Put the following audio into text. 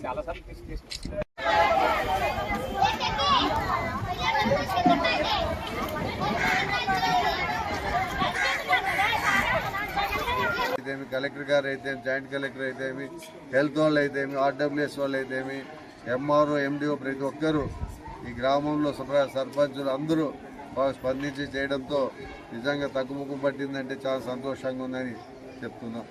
చాలా సార్లు కలెక్టర్ గారు అయితే, జాయింట్ కలెక్టర్ అయితే, హెల్త్ వాళ్ళు అయితే, ఆర్డబ్ల్యూఎస్ వాళ్ళు అయితే, ఎంఆర్ఓ, ఎండిఓ, ప్రతి ఒక్కరూ ఈ గ్రామంలో సర్పంచులు అందరూ బాగా స్పందించి చేయడంతో నిజంగా తగ్గుముఖం పట్టిందంటే చాలా సంతోషంగా ఉందని చెప్తున్నాం.